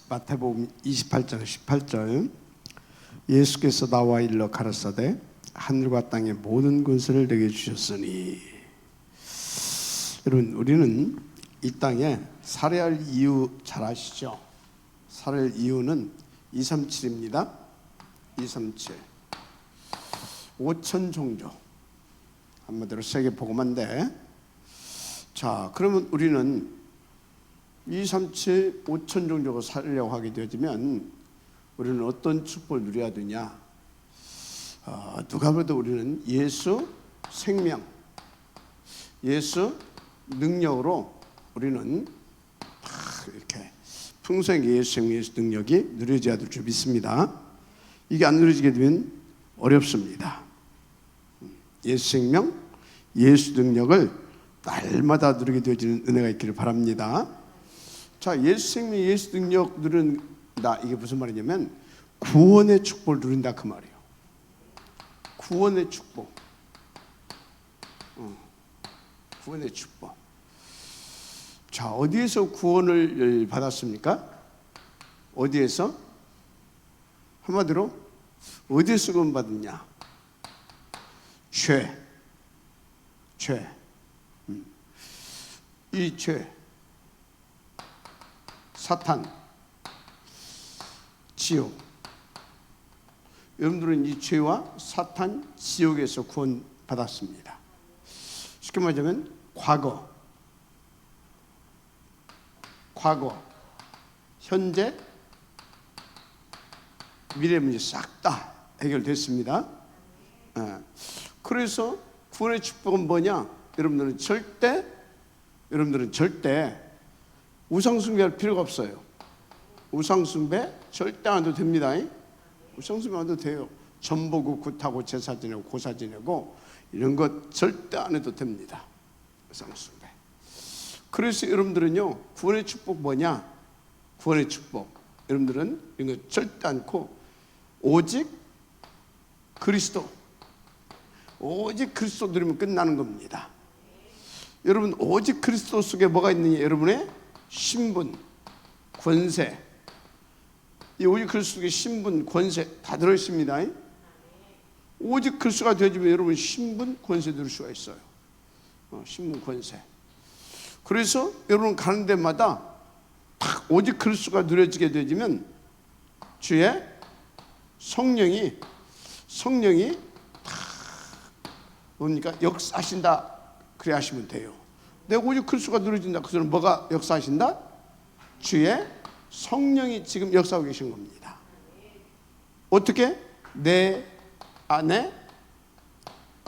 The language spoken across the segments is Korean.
마태복음 28장 18절 예수께서 나와 일러 가라사대 하늘과 땅의 모든 권세를 내게 주셨으니. 여러분, 우리는 이 땅에 살해할 이유 잘 아시죠? 살해할 이유는 237입니다. 237 5천 종족, 한마디로 세계 복음화인데, 자, 그러면 우리는 237 5천 종족을 살려고 하게 되면 우리는 어떤 축복을 누려야 되냐? 누가 봐도 우리는 예수 생명, 예수 능력으로 우리는 이렇게 풍성하게 예수 생명, 예수 능력이 누려져야 될 줄 믿습니다. 이게 안 누려지게 되면 어렵습니다. 예수 생명, 예수 능력을 날마다 누리게 되어지는 은혜가 있기를 바랍니다. 자, 예수 생명, 예수 능력 누린다. 이게 무슨 말이냐면 구원의 축복을 누린다 그 말이에요. 구원의 축복. 구원의 축복. 자, 어디에서 구원을 받았습니까? 어디에서? 한마디로 어디에서 구원받았냐? 죄. 이 죄, 사탄, 지옥. 여러분들은 이 죄와 사탄, 지옥에서 구원받았습니다. 쉽게 말하자면 과거, 현재, 미래 문제 싹 다 해결됐습니다. 그래서 구원의 축복은 뭐냐? 여러분들은 절대 우상숭배할 필요가 없어요. 우상숭배 절대 안 해도 됩니다. 우상숭배 안 해도 돼요. 전 보고 굿하고 제사 지내고 고사 지내고 이런 것 절대 안 해도 됩니다. 우상숭배. 그래서 여러분들은요, 구원의 축복 뭐냐? 구원의 축복, 여러분들은 이런 거 절대 않고 오직 그리스도, 오직 그리스도 누리면 끝나는 겁니다. 여러분, 오직 그리스도 속에 뭐가 있느냐? 여러분의 신분, 권세. 이 오직 그리스도 속에 신분, 권세 다 들어있습니다. 오직 그리스도가 되어지면 여러분 신분, 권세 누릴 수가 있어요. 신분, 권세. 그래서 여러분 가는 데마다 딱 오직 그리스도가 누려지게 되어지면 주의 성령이 딱 뭡니까? 역사하신다. 그래 하시면 돼요. 내가 오직 그리스도가 누려진다. 그래서 뭐가 역사하신다? 주의 성령이 지금 역사하고 계신 겁니다. 어떻게? 내 안에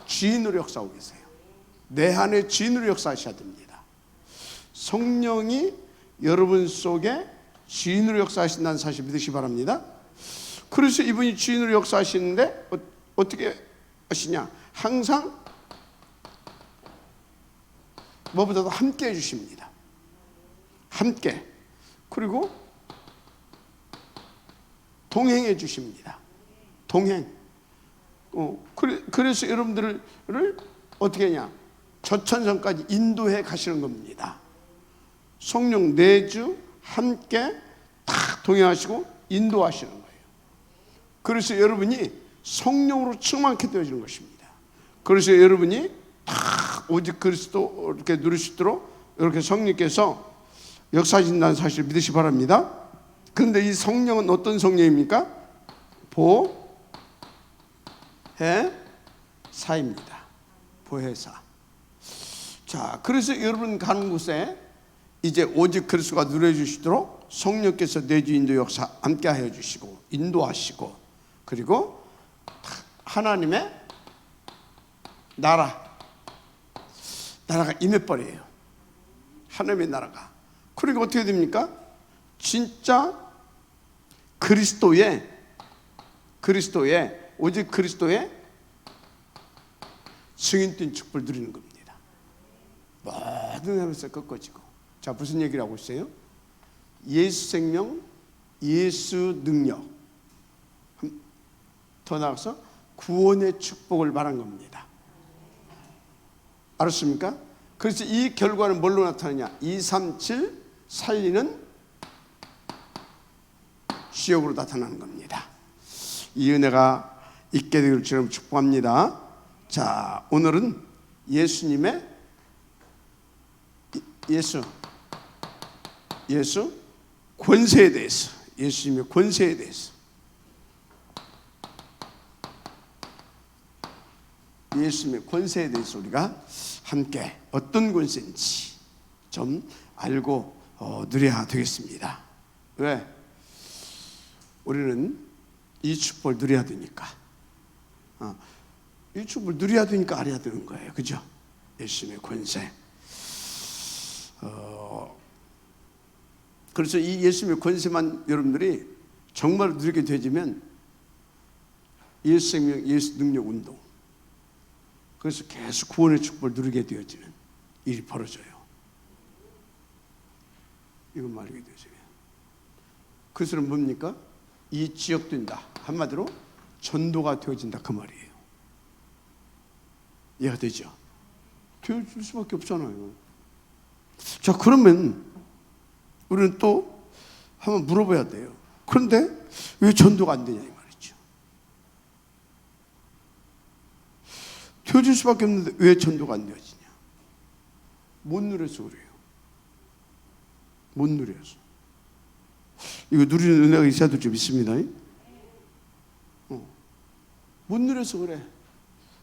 주인으로 역사하고 계세요. 내 안에 주인으로 역사하셔야 됩니다. 성령이 여러분 속에 주인으로 역사하신다는 사실 믿으시기 바랍니다. 그래서 이분이 주인으로 역사하시는데 어떻게 하시냐? 항상 무엇보다도 함께 해주십니다. 함께. 그리고 동행해 주십니다. 동행. 그래서 여러분들을 어떻게 하냐? 저천성까지 인도해 가시는 겁니다. 성령 내주 함께 딱 동행하시고 인도하시는 거예요. 그래서 여러분이 성령으로 충만케 되어지는 것입니다. 그래서 여러분이 오직 그리스도 이렇게 누릴 수 있도록 이렇게 성령께서 역사하신다는 사실을 믿으시기 바랍니다. 그런데 이 성령은 어떤 성령입니까? 보혜사입니다. 보혜사. 자, 그래서 여러분 가는 곳에 이제 오직 그리스도가 누려주시도록 성령께서 내주 인도 역사 함께 하여 주시고 인도하시고, 그리고 하나님의 나라가 임해버려요. 하나님의 나라가. 그러니까 어떻게 됩니까? 진짜 그리스도의 오직 그리스도의 승인된 축복을 누리는 겁니다. 모든 하면서 꺾어지고. 자, 무슨 얘기를 하고 있어요? 예수 생명, 예수 능력, 더 나아가서 구원의 축복을 말한 겁니다. 알았습니까? 그래서 이 결과는 뭘로 나타나냐? 237 살리는 지역으로 나타나는 겁니다. 이 은혜가 있게 되기를 주님 축복합니다. 자, 오늘은 예수님의 예수 권세에 대해서, 예수님의 권세에 대해서, 예수님의 권세에 대해서 우리가 함께 어떤 권세인지 좀 알고 누려야 되겠습니다. 왜? 우리는 이 축복을 누려야 되니까. 이 축복을 누려야 되니까 알아야 되는 거예요. 그죠? 예수님의 권세. 그래서 이 예수님의 권세만 여러분들이 정말 누리게 되지면 예수 생명, 예수 능력 운동, 그래서 계속 구원의 축복을 누리게 되어지는 일이 벌어져요. 이건 말이게 되어져요. 그것은 뭡니까? 이 지역된다. 한마디로 전도가 되어진다 그 말이에요. 이해가 되죠? 되어질 수밖에 없잖아요. 자, 그러면 우리는 또 한번 물어봐야 돼요. 그런데 왜 전도가 안 되냐 이 말이죠. 되어질 수밖에 없는데 왜 전도가 안 되어지냐? 못 누려서 그래요. 못 누려서. 이거 누리는 은혜가 있어도 좀 있습니다. 못 누려서 그래.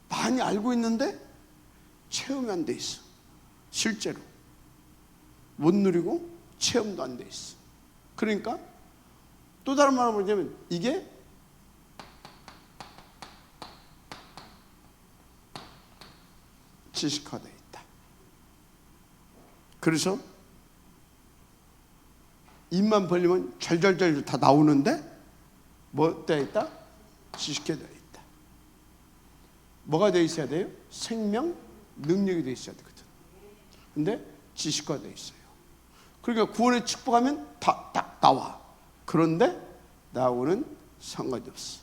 많이 알고 있는데 체험이 안 돼 있어. 실제로 못 누리고 체험도 안 돼 있어. 그러니까 또 다른 말로 말하자면 이게 지식화되어 있다. 그래서 입만 벌리면 잘잘잘 다 나오는데 뭐 되어 있다? 지식화되어 있다. 뭐가 되어 있어야 돼요? 생명, 능력이 되어 있어야 되거든. 근데 지식화되어 있어요. 그러니까 구원의 축복하면 다 딱 나와. 그런데 나하고는 상관이 없어.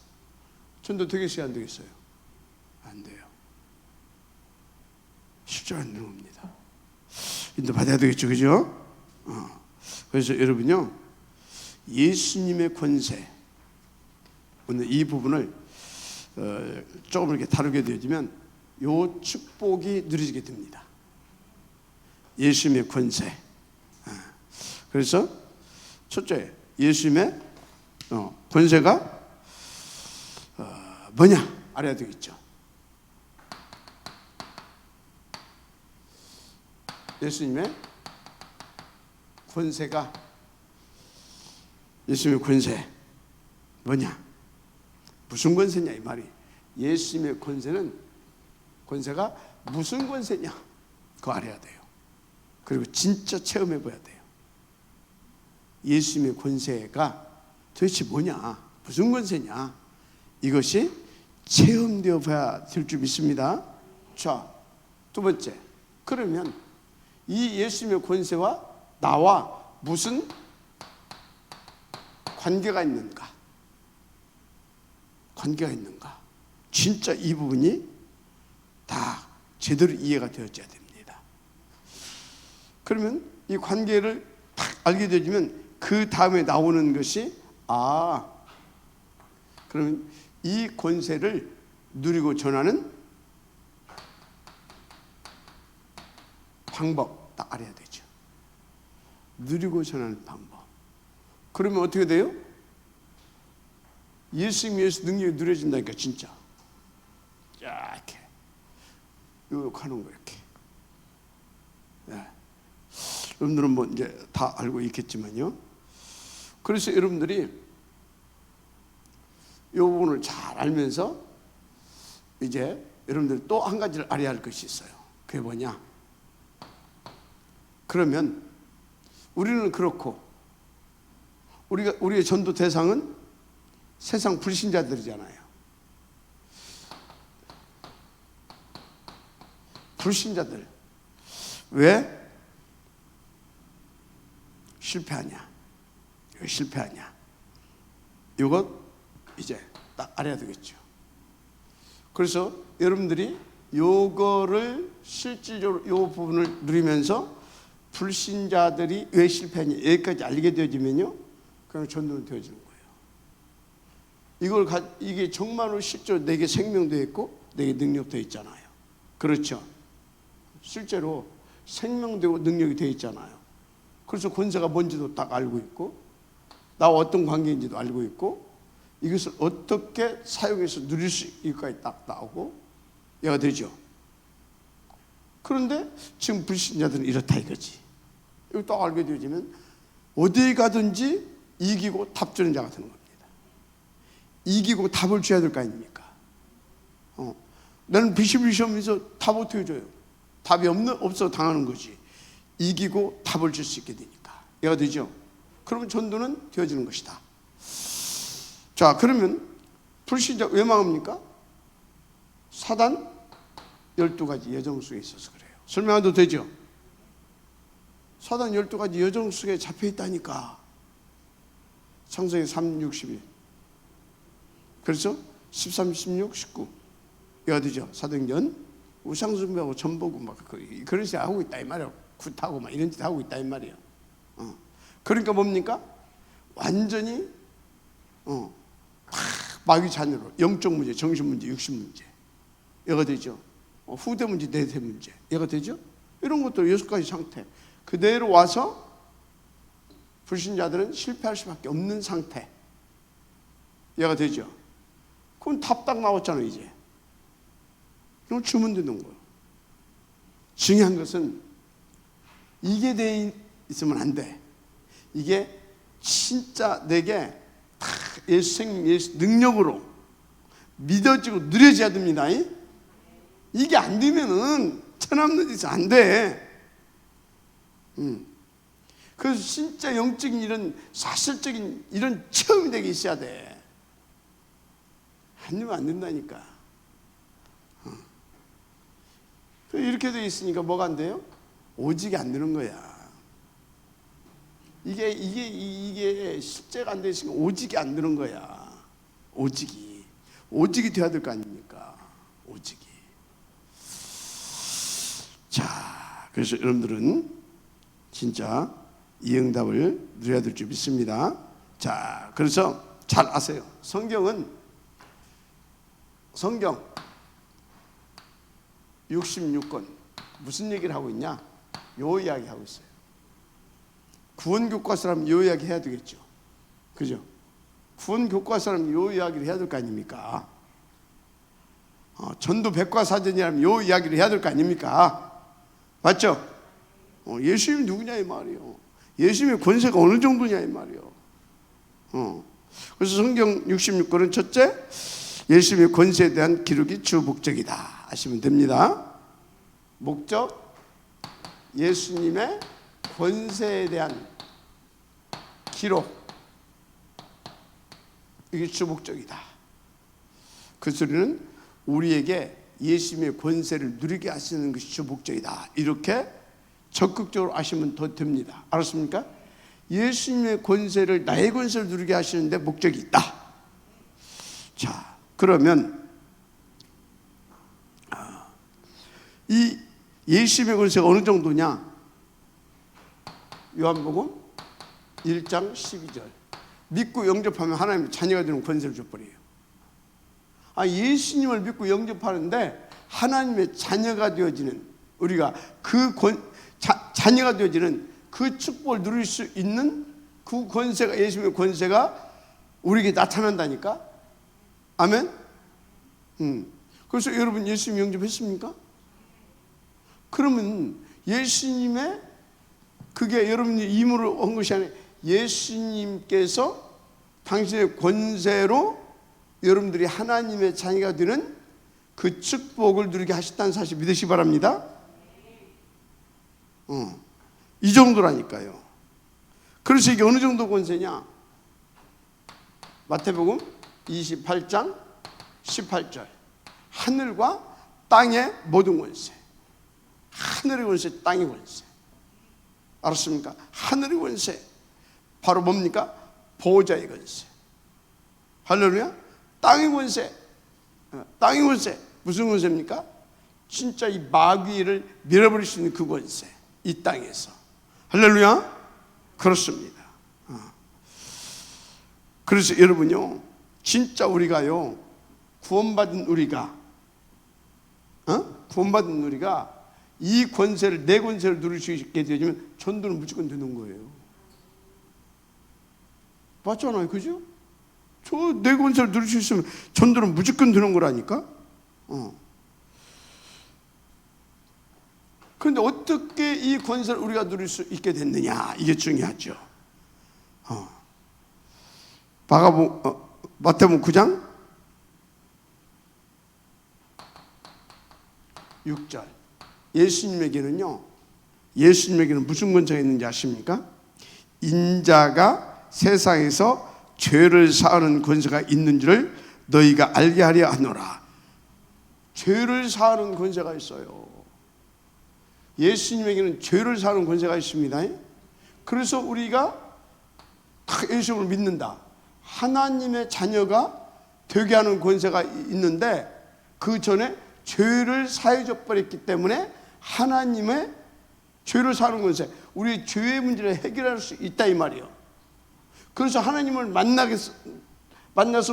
전도 되겠어요? 안 되겠어요? 안 돼요. 실제로 안 되는 겁니다. 인도 받아야 되겠죠, 그죠? 그래서 여러분요, 예수님의 권세, 오늘 이 부분을 조금 이렇게 다루게 되어지면 요 축복이 누려지게 됩니다. 예수님의 권세. 그래서 첫째, 예수님의 권세가 뭐냐 알아야 되겠죠. 예수님의 권세가, 예수님의 권세 뭐냐, 무슨 권세냐 이 말이. 예수님의 권세가 무슨 권세냐 그거 알아야 돼요. 그리고 진짜 체험해 봐야 돼요. 예수님의 권세가 도대체 뭐냐, 무슨 권세냐, 이것이 체험되어 봐야 될 줄 믿습니다. 자, 두 번째, 그러면 이 예수님의 권세와 나와 무슨 관계가 있는가? 관계가 있는가? 진짜 이 부분이 다 제대로 이해가 되어져야 됩니다. 그러면 이 관계를 딱 알게 되면 그 다음에 나오는 것이 그러면 이 권세를 누리고 전하는 방법 딱 알아야 되죠. 누리고 전하는 방법. 그러면 어떻게 돼요? 예수님 예수 능력이 누려진다니까 진짜. 이렇게 하는 거 이렇게. 네. 여러분들은 뭐 이제 다 알고 있겠지만요. 그래서 여러분들이 이 부분을 잘 알면서 이제 여러분들이 또 한 가지를 알아야 할 것이 있어요. 그게 뭐냐? 그러면 우리는 그렇고 우리의 전도 대상은 세상 불신자들이잖아요. 불신자들 왜 실패하냐? 왜 실패하냐? 이것 이제 딱 알아야 되겠죠. 그래서 여러분들이 요거를 실질적으로 요 부분을 누리면서 불신자들이 왜 실패하냐 여기까지 알게 되어지면요, 그냥 전도는 되어지는 거예요. 이게 정말로 실제로 내게 생명도 있고 내게 능력도 있잖아요. 그렇죠? 실제로 생명되고 능력이 되어 있잖아요. 그래서 권세가 뭔지도 딱 알고 있고 나와 어떤 관계인지도 알고 있고 이것을 어떻게 사용해서 누릴 수 있을까에 딱 나오고 얘가 되죠. 그런데 지금 불신자들은 이렇다 이거지. 이거 딱 알게 되어지면 어디 가든지 이기고 답 주는 자가 되는 겁니다. 이기고 답을 줘야 될 거 아닙니까? 나는 비시비시하면서 답 어떻게 줘요? 답이 없어 당하는 거지. 이기고 답을 줄 수 있게 되니까 얘가 되죠. 그러면 전도는 되어지는 것이다. 자, 그러면 불신자 왜 망합니까? 사단 12가지 여정 속에 있어서 그래요. 설명해도 되죠? 사단 12가지 여정 속에 잡혀 있다니까. 창세기 3, 61. 그렇죠? 13, 16, 19. 얘가 되죠. 사등견, 우상숭배하고 전보고 막 그런 짓 하고 있다 이 말이에요. 굿하고 막 이런 짓 하고 있다 이 말이에요. 그러니까 뭡니까? 완전히 마귀 자녀로 영적 문제, 정신 문제, 육신 문제 얘가 되죠. 후대 문제, 내세 문제 얘가 되죠. 이런 것도 6가지 상태 그대로 와서 불신자들은 실패할 수밖에 없는 상태 얘가 되죠. 그럼 답 딱 나왔잖아요. 이제 이걸 주면 되는 거예요. 중요한 것은 이게 돼 있으면 안 돼. 이게 진짜 내게 예수 생명, 예수 능력으로 믿어지고 누려져야 됩니다. 이게 안 되면은 천없는 짓은 안 돼. 그래서 진짜 영적인 이런 사실적인 이런 체험이 되게 있어야 돼. 안 되면 안 된다니까. 이렇게 돼 있으니까 뭐가 안 돼요? 오직이 안 되는 거야. 이게 실제가 안 되시니까 오직이 안 되는 거야. 오직이 돼야 될 거 아닙니까? 오직이. 자, 그래서 여러분들은 진짜 이 응답을 누려야 될 줄 믿습니다. 자, 그래서 잘 아세요. 성경 66권 무슨 얘기를 하고 있냐? 요 이야기 하고 있어요. 구원교과서라면 요 이야기 해야 되겠죠. 그죠? 구원교과서라면 요 이야기를 해야 될 거 아닙니까? 전도 백과사전이라면 요 이야기를 해야 될 거 아닙니까? 맞죠? 예수님이 누구냐 이 말이에요. 예수님의 권세가 어느 정도냐 이 말이에요. 그래서 성경 66권은 첫째, 예수님의 권세에 대한 기록이 주 목적이다 하시면 됩니다. 목적, 예수님의 권세에 대한 기록, 이게 주 목적이다. 그 소리는 우리에게 예수님의 권세를 누리게 하시는 것이 주 목적이다. 이렇게 적극적으로 아시면 더 됩니다. 알았습니까? 예수님의 권세를, 나의 권세를 누리게 하시는데 목적이 있다. 자, 그러면 이 예수님의 권세가 어느 정도냐? 요한복음 1장 12절. 믿고 영접하면 하나님의 자녀가 되는 권세를 줘버려요. 예수님을 믿고 영접하는데 하나님의 자녀가 되어지는, 우리가 자녀가 되어지는 그 축복을 누릴 수 있는 그 권세가, 예수님의 권세가 우리에게 나타난다니까. 아멘. 그래서 여러분 예수님 영접했습니까? 그러면 예수님의, 그게 여러분이 임무로 한 것이 아니라 예수님께서 당신의 권세로 여러분들이 하나님의 자녀가 되는 그 축복을 누리게 하셨다는 사실 믿으시기 바랍니다. 이 정도라니까요. 그래서 이게 어느 정도 권세냐? 마태복음 28장 18절. 하늘과 땅의 모든 권세. 하늘의 권세, 땅의 권세. 알았습니까? 하늘의 권세. 바로 뭡니까? 보호자의 권세. 할렐루야. 땅의 권세. 땅의 권세. 무슨 권세입니까? 진짜 이 마귀를 밀어버릴 수 있는 그 권세. 이 땅에서. 할렐루야. 그렇습니다. 그래서 여러분요, 진짜 우리가요, 구원받은 우리가 이 권세를, 내 권세를 누릴 수 있게 되면 전도는 무조건 되는 거예요. 맞잖아요, 그죠? 저 내 권세를 누릴 수 있으면 전도는 무조건 되는 거라니까. 그런데 어떻게 이 권세를 우리가 누릴 수 있게 됐느냐, 이게 중요하죠. 마태복음 9장 6절. 예수님에게는 무슨 권세가 있는지 아십니까? 인자가 세상에서 죄를 사하는 권세가 있는 줄을 너희가 알게 하려 하노라. 죄를 사하는 권세가 있어요. 예수님에게는 죄를 사하는 권세가 있습니다. 그래서 우리가 예수님을 믿는다, 하나님의 자녀가 되게 하는 권세가 있는데, 그 전에 죄를 사해줘 버렸기 때문에 하나님의 죄를 사는 권세, 우리의 죄의 문제를 해결할 수 있다 이 말이에요. 그래서 하나님을 만나서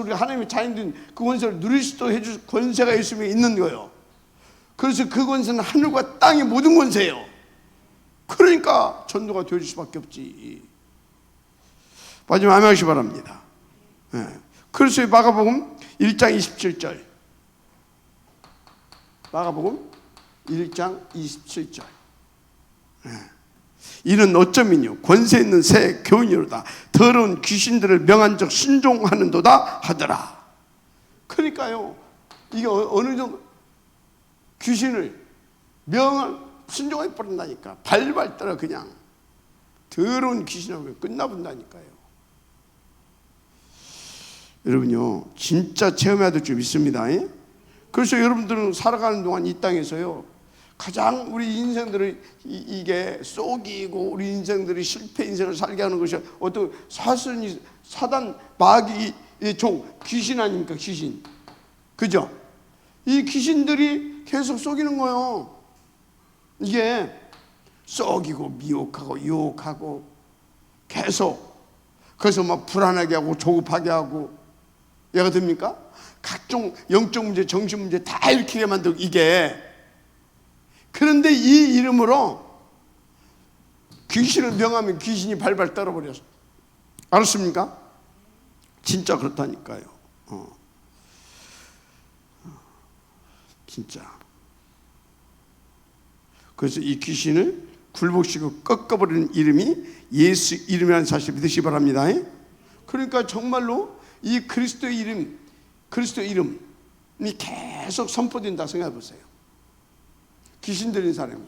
우리가 하나님의 자녀된 그 권세를 누릴 수도 해줄 권세가 예수님에 있는 거예요. 그래서 그 권세는 하늘과 땅의 모든 권세예요. 그러니까 전도가 되어질 수밖에 없지. 마지막 아멘하시기 바랍니다. 그래서 마가복음 1장 27절, 마가복음 1장 27절, 이는 어쩌면요 권세 있는 새 교훈이로다 더러운 귀신들을 명한 적 순종하는도다 하더라. 그러니까요, 이게 어느 정도 귀신을 순종해 버린다니까. 발발 떨어 그냥 더러운 귀신하고 끝나본다니까요. 여러분요, 진짜 체험해야 될 줄 믿습니다. 그래서 여러분들은 살아가는 동안 이 땅에서요, 가장 우리 인생들을 이게 쏘기고 우리 인생들이 실패 인생을 살게 하는 것이 어떤 사단 마귀의 종 귀신 아닙니까? 귀신, 그죠? 이 귀신들이 계속 속이는 거예요. 이게 썩이고 미혹하고 유혹하고 계속, 그래서 막 불안하게 하고 조급하게 하고, 이해가 됩니까? 각종 영적 문제, 정신 문제 다 일으키게 만들고 이게. 그런데 이 이름으로 귀신을 명하면 귀신이 발발 떨어버렸어. 알았습니까? 진짜 그렇다니까요. 진짜. 그래서 이 귀신을 굴복시키고 꺾어버리는 이름이 예수 이름이라는 사실을 믿으시기 바랍니다. 그러니까 정말로 이 그리스도의 이름이 계속 선포된다 생각해 보세요. 귀신 들린 사람이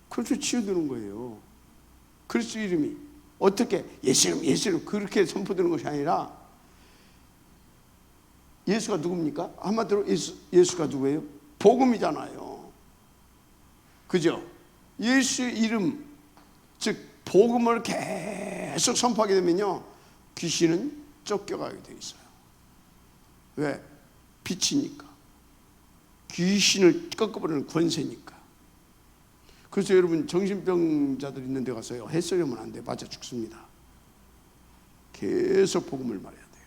그렇게 치유되는 거예요. 그리스도 이름이 어떻게 예수 그렇게 선포되는 것이 아니라, 예수가 누굽니까? 한마디로 예수가 누구예요? 복음이잖아요. 그죠? 예수의 이름, 즉 복음을 계속 선포하게 되면요, 귀신은 쫓겨가게 돼 있어요. 왜? 빛이니까. 귀신을 꺾어버리는 권세니까. 그래서 여러분, 정신병자들 있는 데 가서요, 햇소리면 안 돼. 맞아 죽습니다. 계속 복음을 말해야 돼요.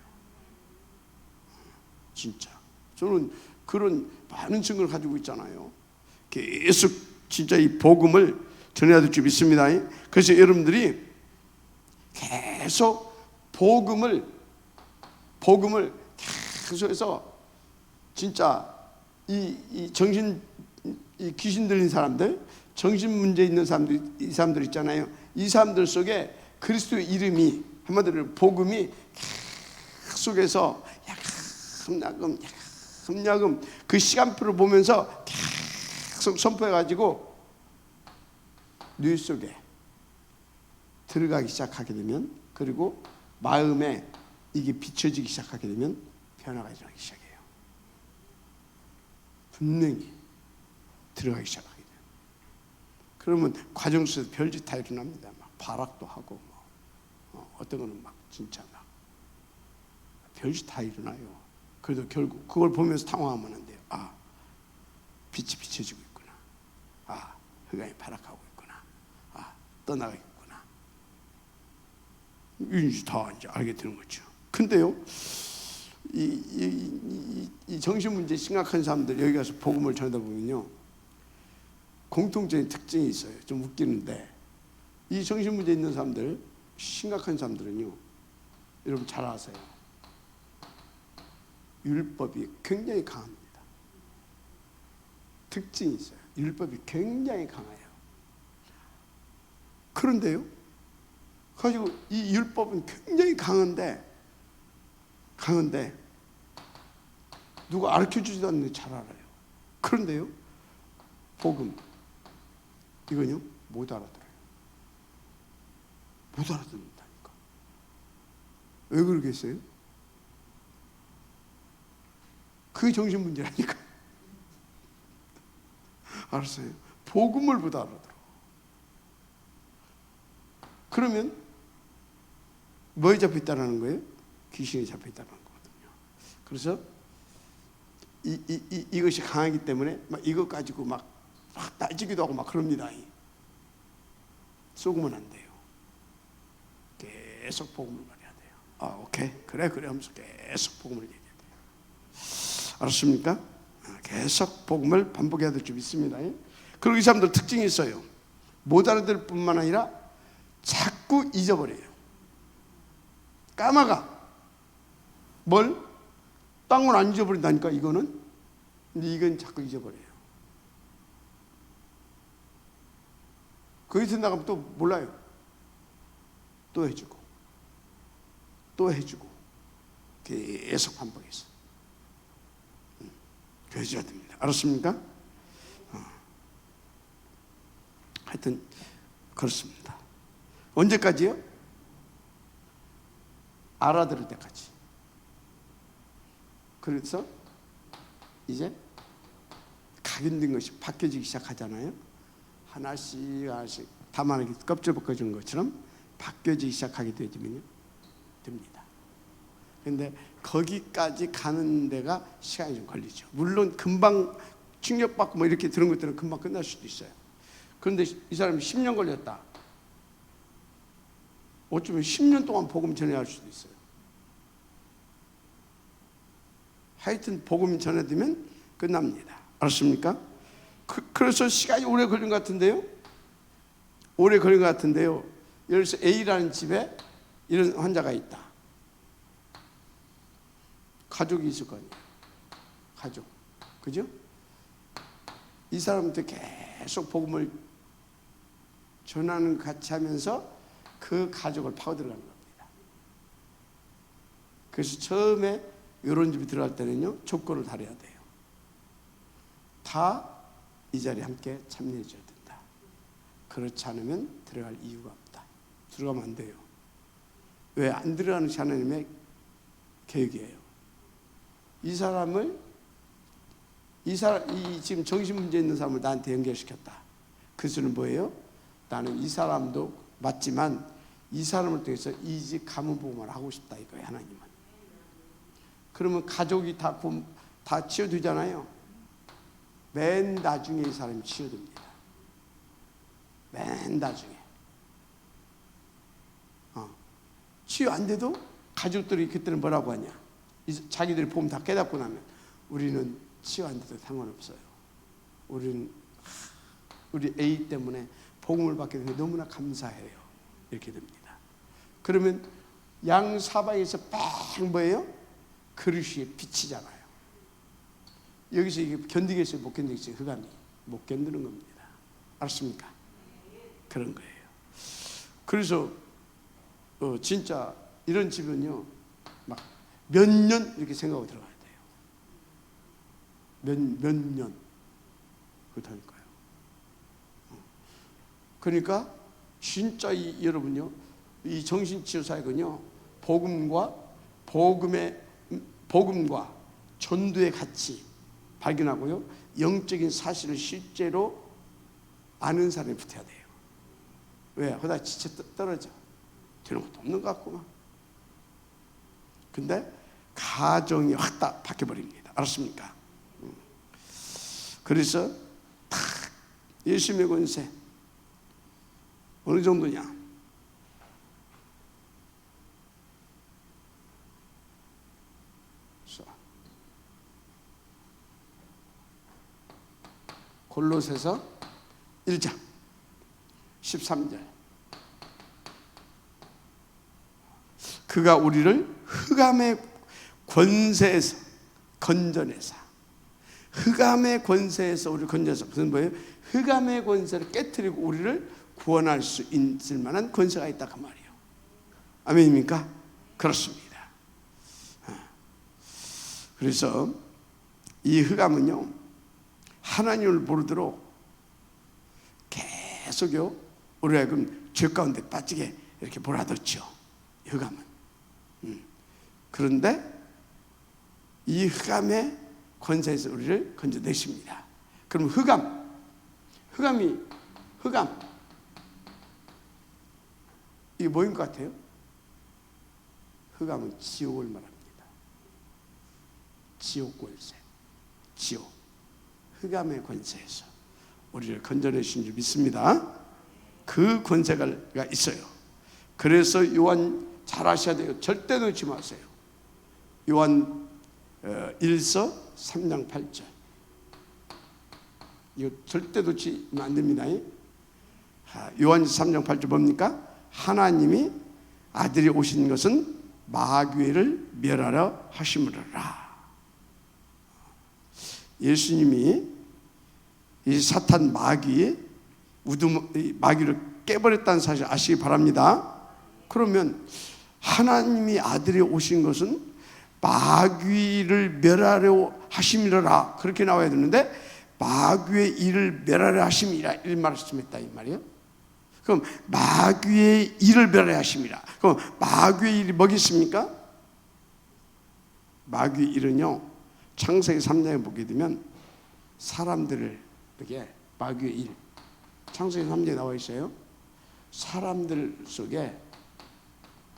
진짜 저는 그런 많은 증거를 가지고 있잖아요. 계속 진짜 이 복음을 전해야 될 줄 믿습니다. 그래서 여러분들이 계속 복음을 계속해서 진짜 이 귀신 들린 사람들, 정신 문제 있는 사람들, 이 사람들 있잖아요. 이 사람들 속에 그리스도의 이름이, 한마디로 복음이 계속해서 야금 그 시간표를 보면서 계속 선포해가지고 뇌 속에 들어가기 시작하게 되면, 그리고 마음에 이게 비춰지기 시작하게 되면 변화가 일어나기 시작해요. 분명히 들어가기 시작하게 돼요. 그러면 과정 속에서 별짓 다 일어납니다. 막 발악도 하고, 어떤 거는 막 진짜 막 별짓 다 일어나요. 그래도 결국 그걸 보면서 당황하면 안 돼요. 아, 빛이 비춰지고 있구나. 아, 흑암이 발악하고 있구나. 아, 떠나가겠구나. 이제 다 이제 알게 되는 거죠. 근데요, 이 정신 문제 심각한 사람들 여기 가서 복음을 전하다 보면요, 공통적인 특징이 있어요. 좀 웃기는데, 이 정신 문제 있는 사람들, 심각한 사람들은요, 여러분 잘 아세요. 율법이 굉장히 강합니다. 특징이 있어요. 율법이 굉장히 강해요. 그런데요, 가지고 이 율법은 굉장히 강한데 누가 가르쳐주지도 않는데 잘 알아요. 그런데요, 복음 이건요 못 알아들어요. 못 알아듣는다니까. 왜 그러겠어요? 그게 정신 문제라니까. 알았어요. 복음을 못 알아들어. 그러면 뭐에 잡혀 있다는 거예요? 귀신에 잡혀 있다는 거거든요. 그래서 이것이 강하기 때문에 막 이것 가지고 막 따지기도 하고 막 그럽니다. 속으면 안 돼요. 계속 복음을 말해야 돼요. 아, 오케이, 그래 하면서 계속 복음을 얘기해야 돼요. 알았습니까? 계속 복음을 반복해야 될 줄 믿습니다. 그리고 이 사람들 특징이 있어요. 못 알아들 뿐만 아니라 자꾸 잊어버려요. 까마가. 뭘? 땅을 안 잊어버린다니까, 이거는. 근데 이건 자꾸 잊어버려요. 거기서 나가면 또 몰라요. 또 해주고 또 해주고 계속 반복해서 해줘야 됩니다. 알았습니까? 하여튼 그렇습니다. 언제까지요? 알아들을 때까지. 그래서 이제 각인된 것이 바뀌어지기 시작하잖아요. 하나씩 다만하게 껍질 벗겨진 것처럼 바뀌어지기 시작하게 되면요, 됩니다. 그런데 거기까지 가는 데가 시간이 좀 걸리죠. 물론 금방 충격받고 뭐 이렇게 들은 것들은 금방 끝날 수도 있어요. 그런데 이 사람이 10년 걸렸다. 어쩌면 10년 동안 복음 전해야 할 수도 있어요. 하여튼 복음 전해두면 끝납니다. 알았습니까? 그래서 시간이 오래 걸린 것 같은데요. 예를 들어서 A라는 집에 이런 환자가 있다. 가족이 있을 거 아니에요. 가족. 그죠? 이 사람한테 계속 복음을 전하는 같이 하면서 그 가족을 파고들어가는 겁니다. 그래서 처음에 이런 집에 들어갈 때는요, 조건을 달아야 돼요. 다 이 자리에 함께 참여해 줘야 된다. 그렇지 않으면 들어갈 이유가 없다. 들어가면 안 돼요. 왜 안 들어가는 하나님의 계획이에요. 이 지금 정신 문제 있는 사람을 나한테 연결시켰다. 그 수는 뭐예요? 나는 이 사람도 맞지만 이 사람을 통해서 이 집 가문 복음을 하고 싶다 이거예요. 하나님은. 그러면 가족이 다 치유되잖아요. 맨 나중에 이 사람이 치유됩니다. 맨 나중에. 치유 안 돼도 가족들이 그때는 뭐라고 하냐? 자기들이 복음 다 깨닫고 나면 우리는 치유 안 돼도 상관없어요. 우리 A 때문에 복음을 받게 되면 너무나 감사해요. 이렇게 됩니다. 그러면 양사방에서 빡 뭐예요? 그릇이 비치잖아요. 여기서 이게 견디겠어요? 못 견디겠어요? 흑암이 못 견디는 겁니다. 알았습니까? 그런 거예요. 그래서 진짜 이런 집은요, 막 몇 년 이렇게 생각하고 들어가야 돼요. 몇 년. 그렇다니까요. 그러니까 진짜 여러분요, 이 정신치유사역은요, 복음과 전도의 가치 발견하고요, 영적인 사실을 실제로 아는 사람이 붙어야 돼요. 왜? 그러다 지쳐 떨어져. 되는 것도 없는 것 같구만. 근데 가정이 확 다 바뀌어버립니다. 알았습니까? 그래서 탁 예수님의 권세 어느 정도냐? 골로새서 1장 13절. 그가 우리를 흑암의 권세에서 건져내사. 흑암의 권세에서 우리를 건져서, 그건 뭐예요? 흑암의 권세를 깨트리고 우리를 구원할 수 있을 만한 권세가 있다 그 말이에요. 아멘입니까? 그렇습니다. 그래서 이 흑암은요, 하나님을 모르도록 계속요 우리가 지금 죄 가운데 빠지게 이렇게 몰아넣죠. 흑암은. 그런데 이 흑암의 권세에서 우리를 건져내십니다. 그럼 흑암 이게 뭐인 것 같아요? 흑암은 지옥을 말합니다. 지옥 권세, 지옥, 흑암의 권세에서 우리를 건져내신 줄 믿습니다. 그 권세가 있어요. 그래서 요한 잘 아셔야 돼요. 절대 놓지 마세요. 요한 1서 3장 8절. 이거 절대 놓치면 안 됩니다. 요한 3장 8절 뭡니까? 하나님이 아들이 오신 것은 마귀를 멸하려 하심이라. 예수님이 이 사탄 마귀를 깨버렸다는 사실 아시기 바랍니다. 그러면 하나님이 아들이 오신 것은 마귀를 멸하려 하심이라 그렇게 나와야 되는데 마귀의 일을 멸하려 하심이라 이 말씀했다 이 말이에요. 그럼 마귀의 일을 멸하려 하심이라. 그럼 마귀의 일이 뭐겠습니까? 마귀의 일은요, 창세기 3장에 보게 되면 사람들을 이렇게 마귀의 일, 창세기 3장에 나와 있어요. 사람들 속에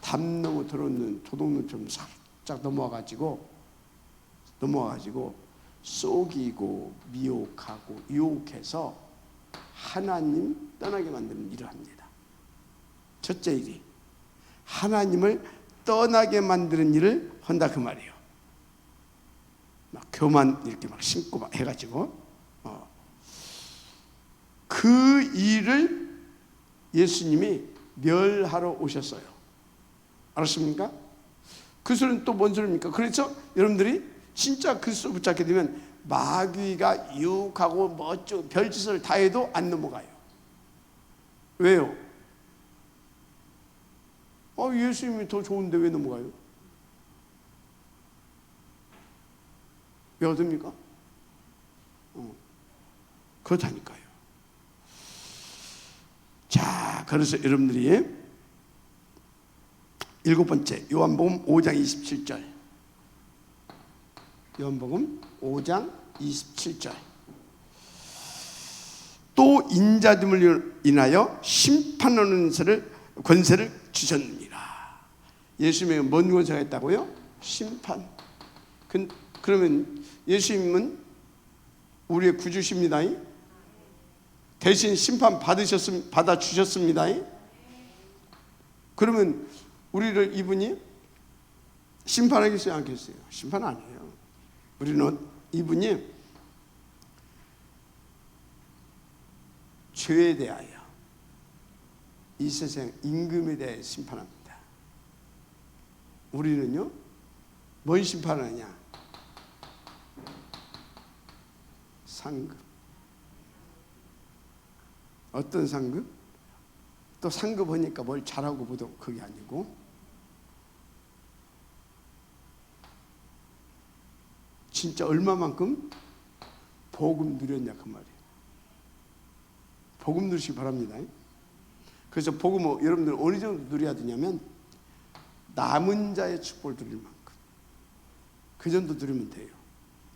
담 넘어 들어오는 도둑놈처럼 살짝 넘어와가지고 속이고 미혹하고 유혹해서 하나님 떠나게 만드는 일을 합니다. 첫째 일이 하나님을 떠나게 만드는 일을 한다 그 말이에요. 막 교만 이렇게 막 심고 막 해가지고 그 일을 예수님이 멸하러 오셨어요. 알았습니까? 그 소리는 또 뭔 소리입니까? 그래서 여러분들이 진짜 그리스도 붙잡게 되면 마귀가 유혹하고 멋져 별짓을 다 해도 안 넘어가요. 왜요? 예수님이 더 좋은데 왜 넘어가요? 왜 얻습니까? 그렇다니까요. 자, 그래서 여러분들이 일곱 번째 요한복음 5장 27절. 요한복음 5장 27절. 또 인자됨을 인하여 심판하는 권세를 주셨느니라. 예수님에게 뭔 권세가 있다고요? 심판. 그러면 예수님은 우리의 구주십니다. 대신 심판 받아 주셨습니다. 그러면 우리를 이분이 심판하겠어요, 않겠어요? 심판 안 해요. 우리는 이분이 죄에 대하여 이 세상 임금에 대해 심판합니다. 우리는요, 뭔 심판을 하냐? 상급. 어떤 상급? 또 상급 하니까 뭘 잘하고 보도 그게 아니고 진짜 얼마만큼 복음 누렸냐 그 말이에요. 복음 누리시기 바랍니다. 그래서 복음을 여러분들 어느 정도 누려야 되냐면 남은 자의 축복을 누릴 만큼 그 정도 누리면 돼요.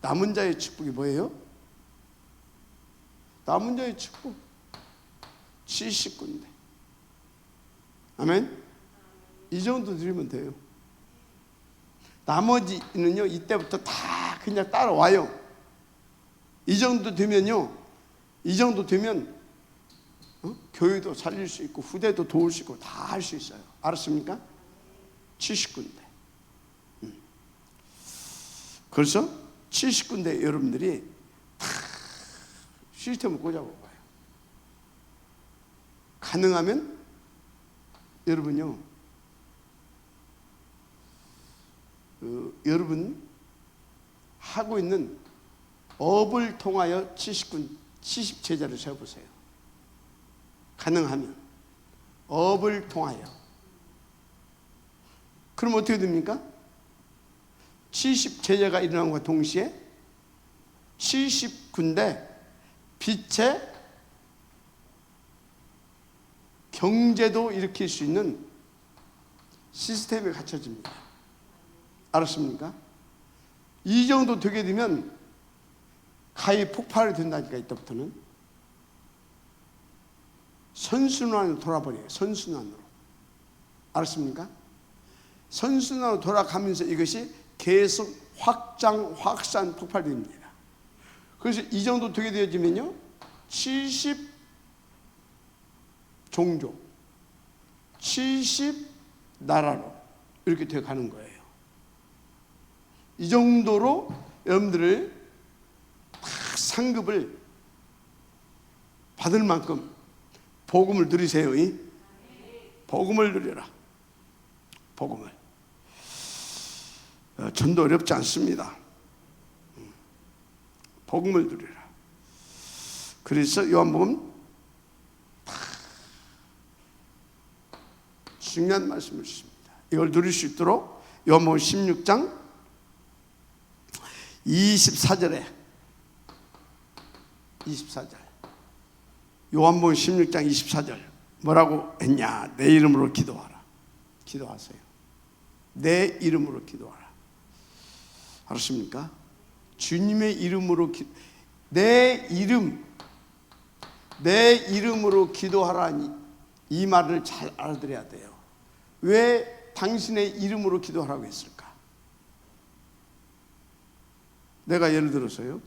남은 자의 축복이 뭐예요? 남은 자의 축복 70군데. 아멘? 이 정도 누리면 돼요. 나머지는요, 이때부터 다 그냥 따라와요. 이 정도 되면요, 이 정도 되면 교회도 살릴 수 있고 후대도 도울 수 있고 다 할 수 있어요. 알았습니까? 70군데. 그래서 70군데 여러분들이 다 시스템을 꽂아봐봐요. 가능하면 여러분요, 여러분 하고 있는 업을 통하여 70제자를 세워보세요. 가능하면 업을 통하여. 그럼 어떻게 됩니까? 70제자가 일어남과 동시에 70군데 빛의 경제도 일으킬 수 있는 시스템이 갖춰집니다. 알았습니까? 이 정도 되게 되면 가히 폭발이 된다니까. 이때부터는 선순환으로 돌아버려요. 선순환으로. 알았습니까? 선순환으로 돌아가면서 이것이 계속 확산 폭발됩니다. 그래서 이 정도 되게 되어지면요, 70 종족, 70 나라로 이렇게 되어 가는 거예요. 이 정도로 여러분들을 딱 상급을 받을 만큼 복음을 누리세요. 복음을 누려라. 복음을. 전도 어렵지 않습니다. 복음을 누리라. 그래서 요한복음 중요한 말씀을 주십니다. 이걸 누릴 수 있도록 요한복음 16장 24절에 요한복음 16장 24절 뭐라고 했냐? 내 이름으로 기도하라. 기도하세요. 내 이름으로 기도하라. 알았습니까? 주님의 이름으로 내 이름으로 기도하라니, 이 말을 잘 알아들어야 돼요. 왜 당신의 이름으로 기도하라고 했을까? 내가 예를 들어서요,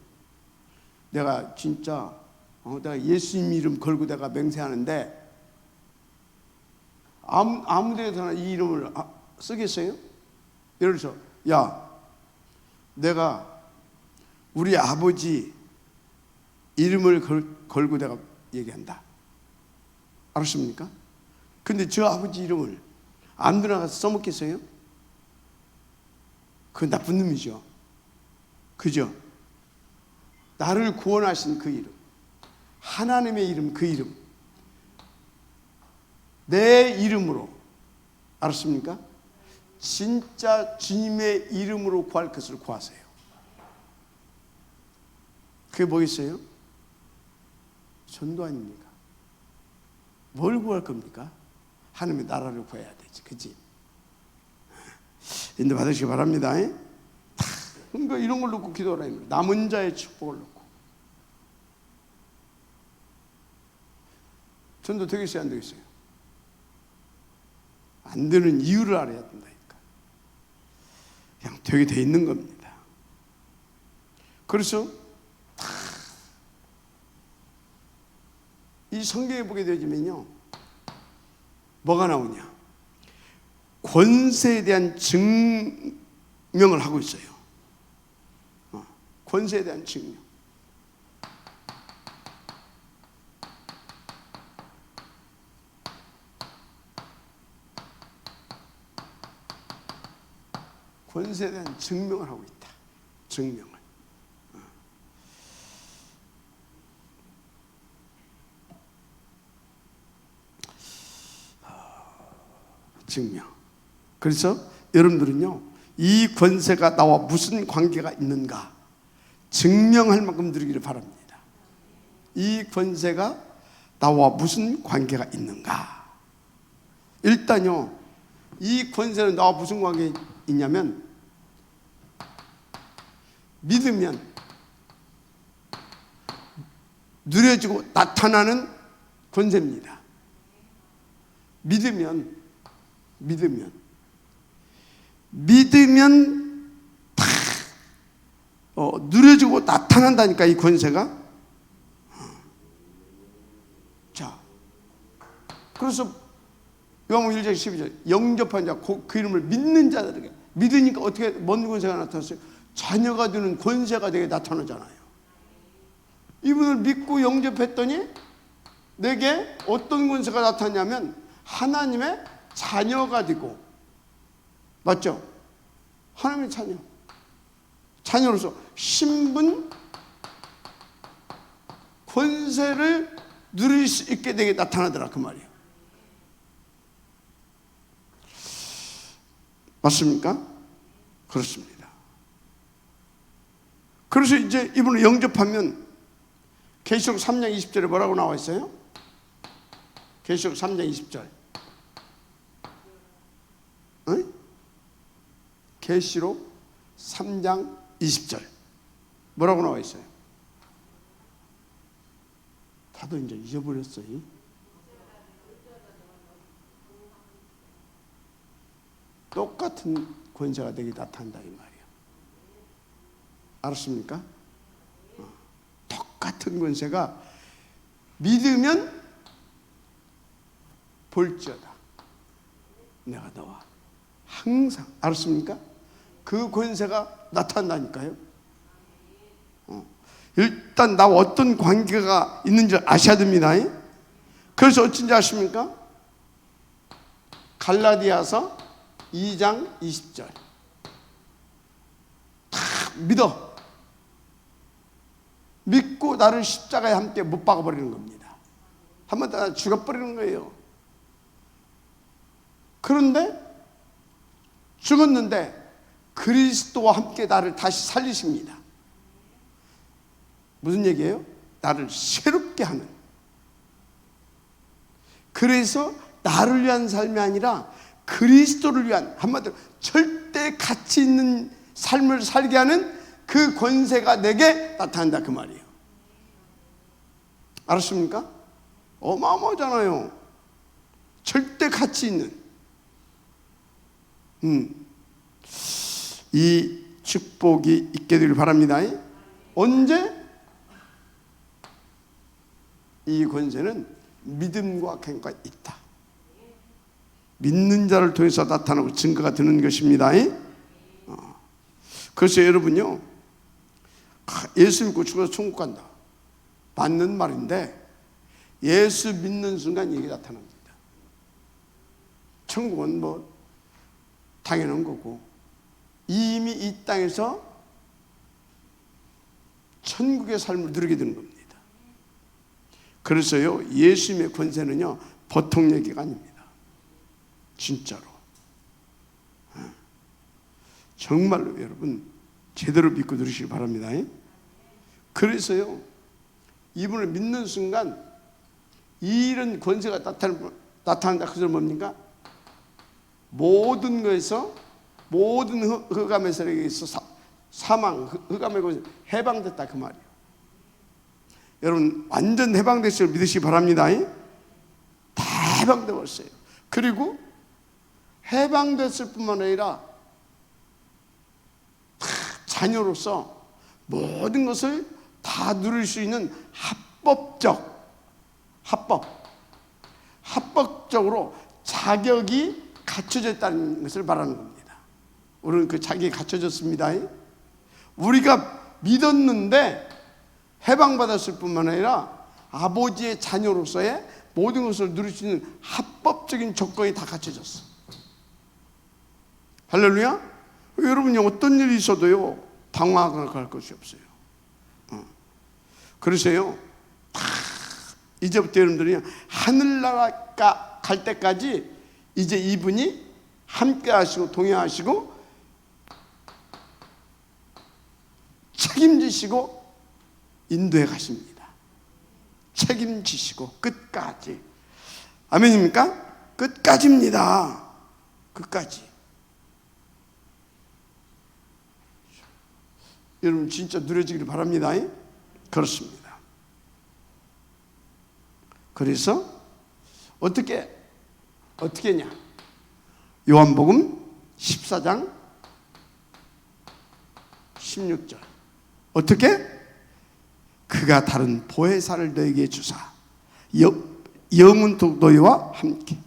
내가 진짜 내가 예수님 이름 걸고 내가 맹세하는데 아무 데서나 이 이름을 쓰겠어요? 예를 들어서, 야, 내가 우리 아버지 이름을 걸고 내가 얘기한다. 알았습니까? 근데 저 아버지 이름을 아무데나 가서 써먹겠어요? 그건 나쁜 놈이죠. 그죠? 나를 구원하신 그 이름, 하나님의 이름, 그 이름, 내 이름으로. 알았습니까? 진짜 주님의 이름으로 구할 것을 구하세요. 그게 뭐겠어요? 전도 아닙니까? 뭘 구할 겁니까? 하나님의 나라를 구해야 되지. 그치? 인도 받으시기 바랍니다. 그러니까 이런 걸 놓고 기도하라. 남은 자의 축복을 놓고. 전도 되겠어요, 안 되겠어요? 안 되는 이유를 알아야 된다니까. 그냥 되게 돼 있는 겁니다. 그래서 이 성경에 보게 되어지면요, 뭐가 나오냐? 권세에 대한 증명을 하고 있어요. 권세에 대한 증명. 권세에 대한 증명을 하고 있다. 증명을. 증명. 그래서 여러분들은요, 이 권세가 나와 무슨 관계가 있는가 증명할 만큼 누리기를 바랍니다. 이 권세가 나와 무슨 관계가 있는가. 일단요, 이 권세는 나와 무슨 관계 있냐면, 믿으면 누려지고 나타나는 권세입니다. 믿으면 다 누려지고 나타난다니까, 이 권세가. 자, 그래서 요한복음 1장 12절, 영접한 자, 그 이름을 믿는 자들에게, 믿으니까 어떻게, 뭔 권세가 나타났어요? 자녀가 되는 권세가 되게 나타나잖아요. 이분을 믿고 영접했더니 내게 어떤 권세가 나타나냐면 하나님의 자녀가 되고, 맞죠? 하나님의 자녀로서 신분, 권세를 누릴 수 있게 되게 나타나더라 그 말이에요. 맞습니까? 그렇습니다. 그래서 이제 이분을 영접하면 계시록 3장 20절에 뭐라고 나와 있어요? 계시록 3장 20절. 계시록 3장 20절 뭐라고 나와 있어요? 다들 이제 잊어버렸어요. 똑같은 권세가 되게 나타난다 이 말이에요. 알았습니까? 똑같은 권세가 믿으면 볼지어다 내가 너와 항상, 알았습니까? 그 권세가 나타난다니까요. 일단 나와 어떤 관계가 있는지 아셔야 됩니다. 그래서 어쩐지 아십니까? 갈라디아서 2장 20절 다 믿고 나를 십자가에 함께 못 박아버리는 겁니다. 한번 다 죽어버리는 거예요. 그런데 죽었는데 그리스도와 함께 나를 다시 살리십니다. 무슨 얘기예요? 나를 새롭게 하는. 그래서 나를 위한 삶이 아니라 그리스도를 위한, 한마디로 절대 가치 있는 삶을 살게 하는 그 권세가 내게 나타난다 그 말이에요. 알았습니까? 어마어마하잖아요. 절대 가치 있는. 이 축복이 있게 되길 바랍니다. 언제? 이 권세는 믿음과 경과 있다. 믿는 자를 통해서 나타나고 증거가 되는 것입니다. 그래서 여러분요, 예수 믿고 죽어서 천국 간다, 맞는 말인데 예수 믿는 순간 이게 나타납니다. 천국은 뭐 당연한 거고 이미 이 땅에서 천국의 삶을 누리게 되는 겁니다. 그래서요, 예수님의 권세는요 보통 얘기가 아닙니다. 진짜로 정말로 여러분 제대로 믿고 누리시기 바랍니다. 그래서요, 이분을 믿는 순간 이런 권세가 나타난다. 그것은 뭡니까? 모든 것에서, 모든 흑암의 세력에서 사망, 흑암의 것에서 해방됐다 그 말이에요. 여러분 완전 해방됐을 믿으시기 바랍니다. 다 해방돼 버렸어요. 그리고 해방됐을 뿐만 아니라 자녀로서 모든 것을 다 누릴 수 있는 합법적으로 자격이 갖춰져 있다는 것을 말하는 겁니다. 우리는 그 자격이 갖춰졌습니다. 우리가 믿었는데 해방받았을 뿐만 아니라 아버지의 자녀로서의 모든 것을 누릴 수 있는 합법적인 조건이 다 갖춰졌어. 할렐루야. 여러분이 어떤 일이 있어도요 당황할 것이 없어요. 그래서요, 이제부터 여러분들이 하늘나라 갈 때까지 이제 이분이 함께 하시고 동행하시고 책임지시고 인도해 가십니다. 책임지시고 끝까지. 아멘입니까? 끝까지입니다. 끝까지. 여러분 진짜 누려지기를 바랍니다. 그렇습니다. 그래서 어떻게 했냐? 요한복음 14장 16절 어떻게? 그가 다른 보혜사를 너에게 주사 영원토록 너희와 함께.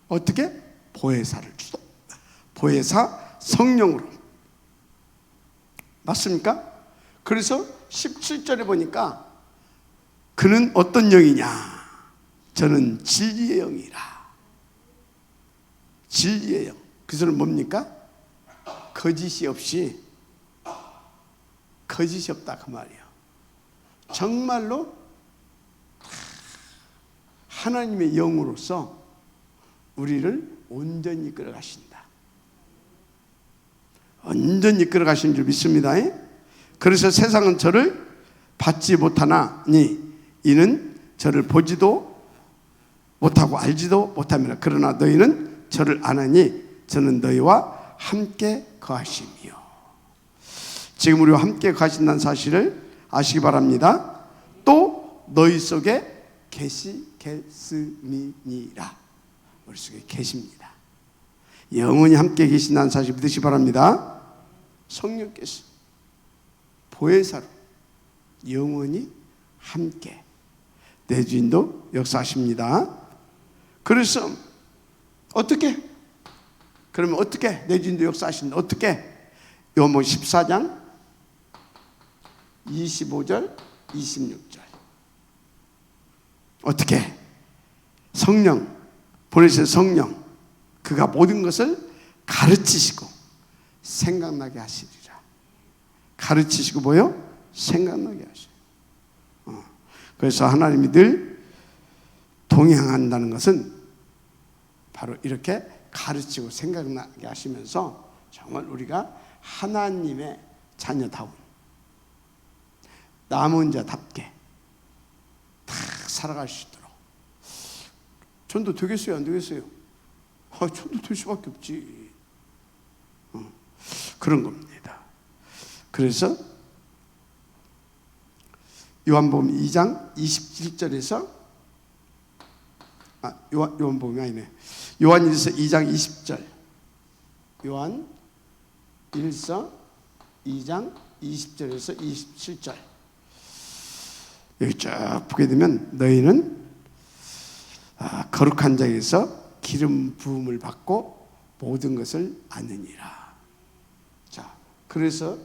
어떻게? 보혜사를 주다. 보혜사 성령으로. 맞습니까? 그래서 17절에 보니까 그는 어떤 영이냐? 저는 진리의 영이라. 진리의 영. 그 소리는 뭡니까? 거짓이 없다 그 말이에요. 정말로 하나님의 영으로서 우리를 온전히 이끌어가신다. 온전히 이끌어가신 줄 믿습니다. 그래서 세상은 저를 받지 못하나니 이는 저를 보지도 못하고 알지도 못합니다. 그러나 너희는 저를 아나니 저는 너희와 함께 거하심이요. 지금 우리와 함께 거하신다는 사실을 아시기 바랍니다. 또 너희 속에 계시겠음이니라. 우리 속에 계십니다. 영원히 함께 계신다는 사실 믿으시기 바랍니다. 성령께서 보혜사로 영원히 함께 내 주인도 역사하십니다. 그래서 어떻게? 그러면 어떻게 내 주인도 역사하신다? 어떻게? 요한복음 14장 25절 26절 어떻게? 성령 보내신 성령 그가 모든 것을 가르치시고 생각나게 하시리라. 가르치시고 뭐요? 생각나게 하시리라. 그래서 하나님이 늘 동행한다는 것은 바로 이렇게 가르치고 생각나게 하시면서 정말 우리가 하나님의 자녀다운 남은 자답게 다 살아갈 수 있도록. 전도 되겠어요? 안 되겠어요? 전도 될 수밖에 없지. 그런 겁니다. 그래서 요한복음 2장 27절에서 요한복음이 아니네. 요한일서 2장 20절. 요한일서 2장 20절에서 27절. 여기 쭉 보게 되면 너희는 거룩한 자에게서 기름 부음을 받고 모든 것을 아느니라. 자, 그래서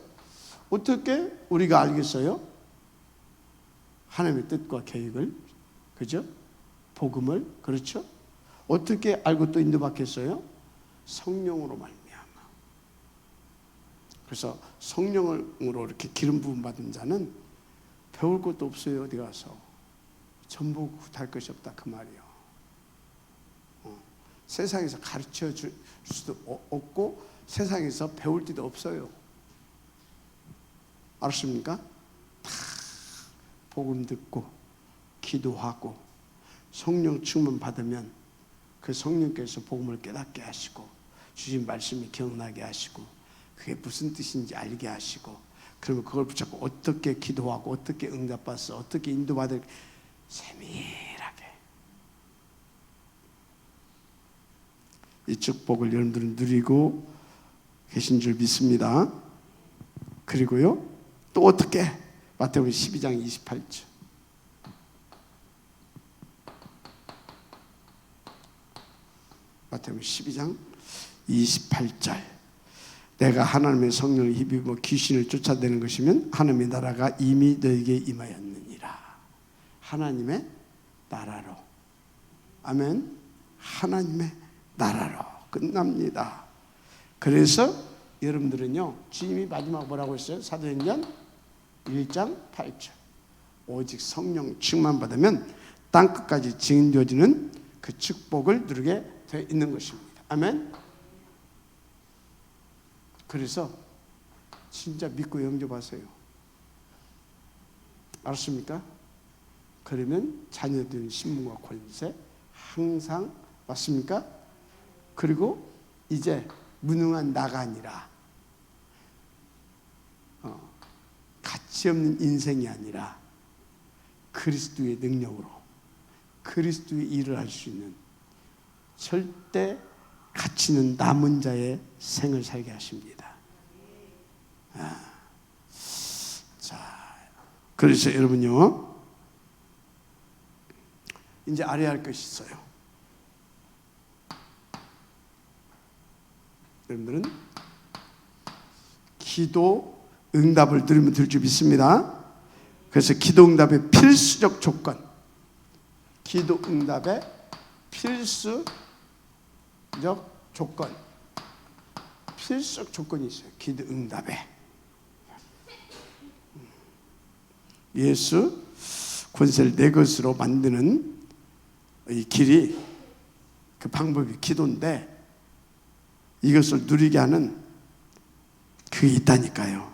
어떻게 우리가 알겠어요? 하나님의 뜻과 계획을, 그죠? 복음을, 그렇죠? 어떻게 알고 또 인도받겠어요? 성령으로 말미암아. 그래서 성령으로 이렇게 기름 부음 받은 자는 배울 것도 없어요. 어디 가서 전부 할 것이 없다 그 말이에요. 세상에서 가르쳐 줄 수도 없고 세상에서 배울 데도 없어요. 알았습니까? 다 복음 듣고 기도하고 성령 충만 받으면 그 성령께서 복음을 깨닫게 하시고 주신 말씀이 기억나게 하시고 그게 무슨 뜻인지 알게 하시고 그러면 그걸 붙잡고 어떻게 기도하고 어떻게 응답받아서 어떻게 인도받을 세밀하게 이 축복을 여러분들은 누리고 계신 줄 믿습니다. 그리고요 또 어떻게? 마태복음 12장 28절. 마태복음 12장 28절. 내가 하나님의 성령을 힘입어 귀신을 쫓아내는 것이면 하나님의 나라가 이미 너에게 임하였느니라. 하나님의 나라로. 아멘. 하나님의 나라로 끝납니다. 그래서 여러분들은요 주님이 마지막 뭐라고 했어요? 사도행전 1장 8절. 오직 성령 충만 받으면 땅끝까지 증인되어지는 그 축복을 누리게 되어 있는 것입니다. 아멘. 그래서 진짜 믿고 영접하세요. 알았습니까? 그러면 자녀들 신분과 권세 항상 맞습니까? 그리고 이제 무능한 나가 아니라 가치 없는 인생이 아니라 그리스도의 능력으로 그리스도의 일을 할 수 있는 절대 가치는 남은 자의 생을 살게 하십니다. 자, 그래서 여러분요 이제 알아야 할 것이 있어요. 여러분들은 기도 응답을 들으면 될 줄 믿습니다. 그래서 기도응답의 필수적 조건, 기도응답의 필수적 조건, 필수적 조건이 있어요. 기도응답에 예수 권세를 내 것으로 만드는 이 길이, 그 방법이 기도인데, 이것을 누리게 하는 그게 있다니까요.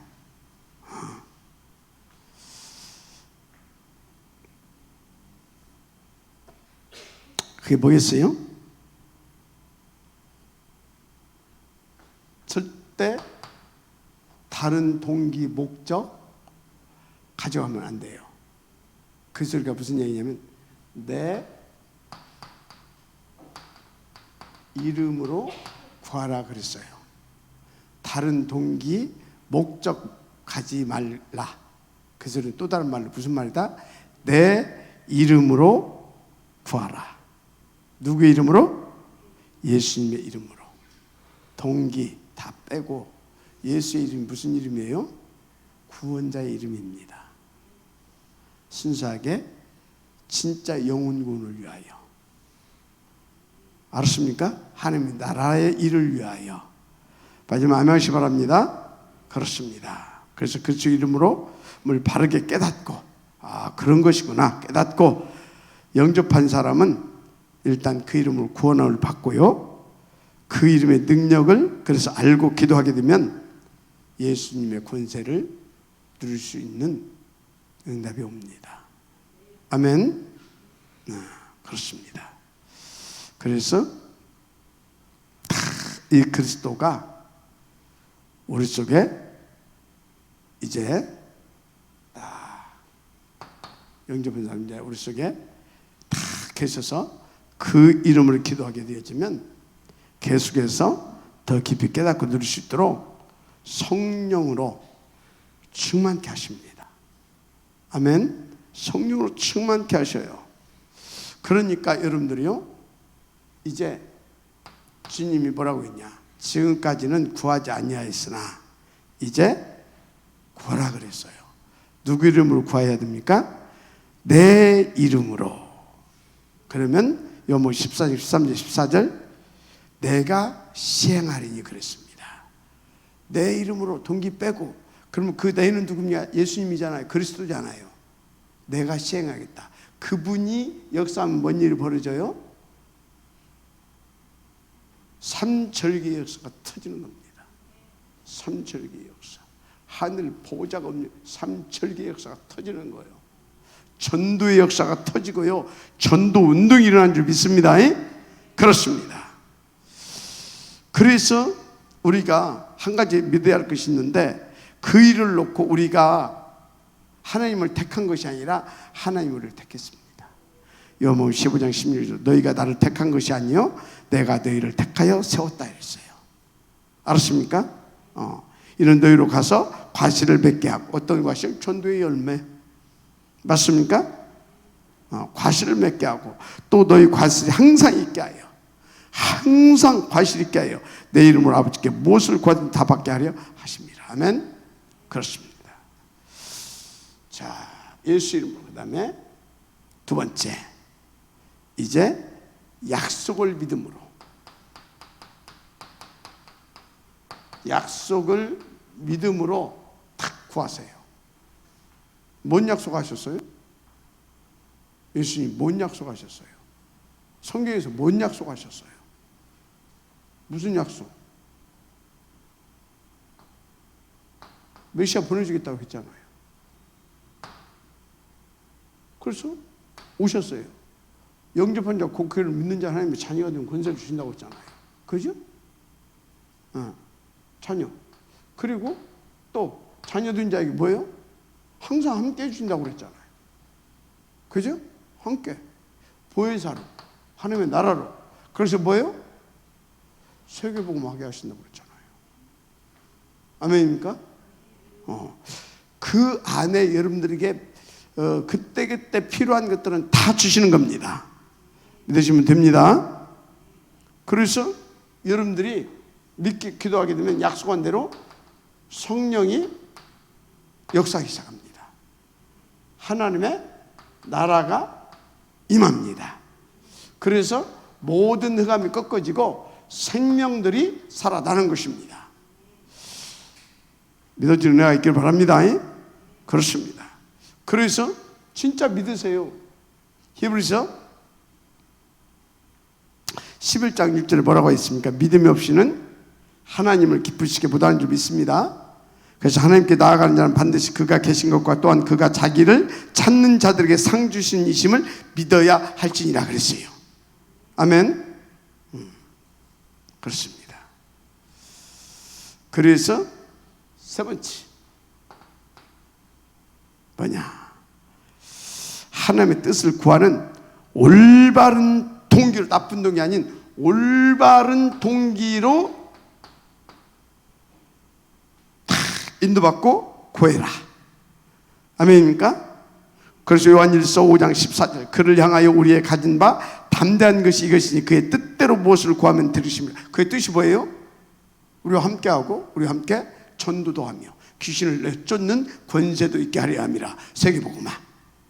그게 뭐겠어요? 절대 다른 동기, 목적 가져가면 안 돼요. 그 소리가 무슨 얘기냐면, 내 이름으로 구하라 그랬어요. 다른 동기, 목적 가지 말라. 그 소리는 또 다른 말로 무슨 말이다? 내 이름으로 구하라. 누구의 이름으로? 예수님의 이름으로. 동기 다 빼고 예수의 이름이 무슨 이름이에요? 구원자의 이름입니다. 순수하게 진짜 영혼 구원을 위하여. 알았습니까? 하나님의 나라의 일을 위하여. 마지막 아멘 하시기 바랍니다. 그렇습니다. 그래서 그리스도 이름으로 뭘 바르게 깨닫고, 아 그런 것이구나 깨닫고 영접한 사람은 일단 그 이름으로 구원을 받고요, 그 이름의 능력을 그래서 알고 기도하게 되면 예수님의 권세를 누릴 수 있는 응답이 옵니다. 아멘. 그렇습니다. 그래서 이 그리스도가 우리 속에 이제 영접한 사람 이제 우리 속에 다 계셔서 그 이름으로 기도하게 되어지면 계속해서 더 깊이 깨닫고 누릴 수 있도록 성령으로 충만케 하십니다. 아멘. 성령으로 충만케 하셔요. 그러니까 여러분들이요, 이제 주님이 뭐라고 했냐? 지금까지는 구하지 아니하였으나 이제 구하라 그랬어요. 누구 이름으로 구해야 됩니까? 내 이름으로. 그러면 요모 14절, 13절, 14절 내가 시행하리니 그랬습니다. 내 이름으로 동기 빼고, 그러면 그 내는 누굽니까? 예수님이잖아요. 그리스도잖아요. 내가 시행하겠다. 그분이 역사하면 뭔 일이 벌어져요? 삼절기의 역사가 터지는 겁니다. 삼절기의 역사. 하늘 보호자가 없는 삼절기의 역사가 터지는 거예요. 전도의 역사가 터지고요, 전도 운동이 일어난 줄 믿습니다. 그렇습니다. 그래서 우리가 한 가지 믿어야 할 것이 있는데, 그 일을 놓고 우리가 하나님을 택한 것이 아니라 하나님을 택했습니다. 요한복음 15장 16절 너희가 나를 택한 것이 아니요 내가 너희를 택하여 세웠다 이랬어요. 알았습니까? 이런 너희로 가서 과실을 맺게 하고. 어떤 과실? 전도의 열매. 맞습니까? 과실을 맺게 하고, 또 너희 과실이 항상 있게 하여, 항상 과실 있게 하여 내 이름으로 아버지께 무엇을 구하든 다 받게 하려 하십니다. 아멘. 그렇습니다. 자, 예수 이름으로. 그 다음에 두 번째, 이제 약속을 믿음으로. 약속을 믿음으로 탁 구하세요. 뭔 약속하셨어요? 예수님 뭔 약속하셨어요? 성경에서 뭔 약속하셨어요? 무슨 약속? 메시아 보내주겠다고 했잖아요. 그래서 오셨어요. 영접한 자, 그를 믿는 자 하나님의 자녀가 되면 권세를 주신다고 했잖아요. 그죠? 자녀. 그리고 또 자녀된 자에게 뭐예요? 항상 함께 해주신다고 그랬잖아요. 그죠? 함께. 보혜사로, 하나님의 나라로. 그래서 뭐예요? 세계복음하게 하신다고 그랬잖아요. 아멘입니까? 그 안에 여러분들에게 그때그때 필요한 것들은 다 주시는 겁니다. 믿으시면 됩니다. 그래서 여러분들이 믿게 기도하게 되면 약속한 대로 성령이 역사하기 시작합니다. 하나님의 나라가 임합니다. 그래서 모든 흑암이 꺾어지고 생명들이 살아나는 것입니다. 믿어지는 은혜가 있길 바랍니다. 그렇습니다. 그래서 진짜 믿으세요. 히브리서 11장 6절에 뭐라고 했습니까? 믿음이 없이는 하나님을 기쁘시게 못하는 줄 믿습니다. 그래서 하나님께 나아가는 자는 반드시 그가 계신 것과 또한 그가 자기를 찾는 자들에게 상 주신 이심을 믿어야 할지니라 그랬어요. 아멘. 그렇습니다. 그래서 세 번째 뭐냐? 하나님의 뜻을 구하는 올바른 동기로, 나쁜 동기 아닌 올바른 동기로 인도받고 구해라. 아멘입니까? 그래서 요한일서 5장 14절 그를 향하여 우리의 가진 바 담대한 것이 이것이니 그의 뜻대로 무엇을 구하면 들으십니다. 그의 뜻이 뭐예요? 우리와 함께하고 우리와 함께 전도도 하며 귀신을 내쫓는 권세도 있게 하려 함이라. 세계복음화.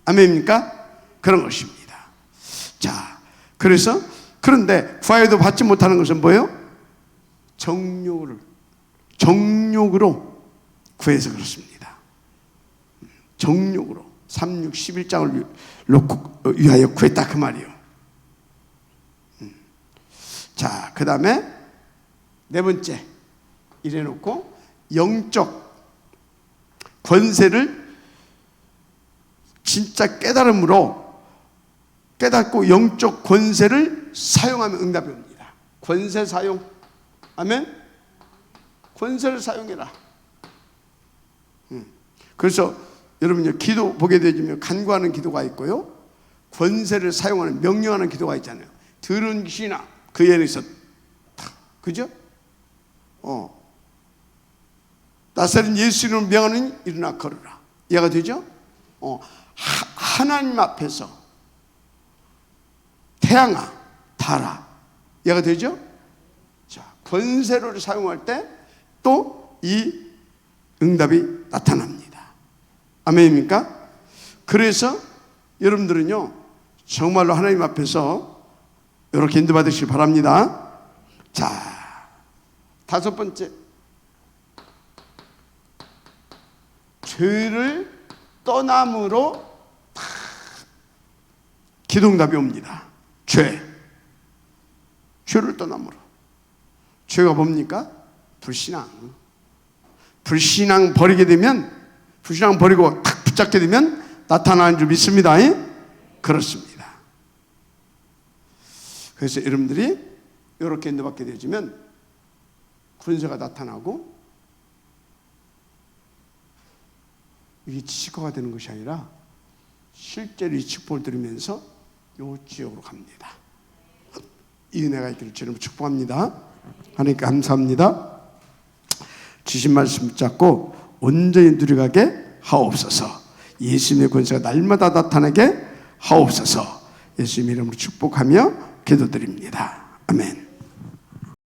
아멘입니까? 그런 것입니다. 자, 그래서 그런데 구하여도 받지 못하는 것은 뭐예요? 정욕으로 구해서 그렇습니다. 정욕으로 3, 6, 11장을 위하여 구했다 그 말이에요. 자, 그 다음에 네 번째 이래놓고 영적 권세를 진짜 깨달음으로 깨닫고 영적 권세를 사용하면 응답이 옵니다. 권세 사용. 아멘. 권세를 사용해라. 그래서 여러분요, 기도 보게 되면 간구하는 기도가 있고요, 권세를 사용하는 명령하는 기도가 있잖아요. 들은 귀신아 그 애에서 그죠? 나사렛 예수 이름으로 명하는 일어나 걸으라. 이해가 되죠? 하나님 앞에서 태양아 달아. 이해가 되죠? 자, 권세를 사용할 때 또 이 응답이 나타납니다. 아멘입니까? 그래서 여러분들은요 정말로 하나님 앞에서 이렇게 인도받으시기 바랍니다. 자, 다섯 번째, 죄를 떠남으로 기도응답이 옵니다. 죄를 떠남으로. 죄가 뭡니까? 불신앙 버리게 되면, 불신앙 버리고 탁 붙잡게 되면 나타나는 줄 믿습니다. 그렇습니다. 그래서 여러분들이 이렇게 인도받게 되어지면 권세가 나타나고 이게 지식화가 되는 것이 아니라 실제로 이 축복을 들으면서 이 지역으로 갑니다. 이 은혜가 있기를 주님으로 축복합니다. 하나님께 감사합니다. 주신 말씀 붙잡고 온전히 누려가게 하옵소서. 예수님의 권세가 날마다 나타나게 하옵소서. 예수님 이름으로 축복하며 기도드립니다. 아멘.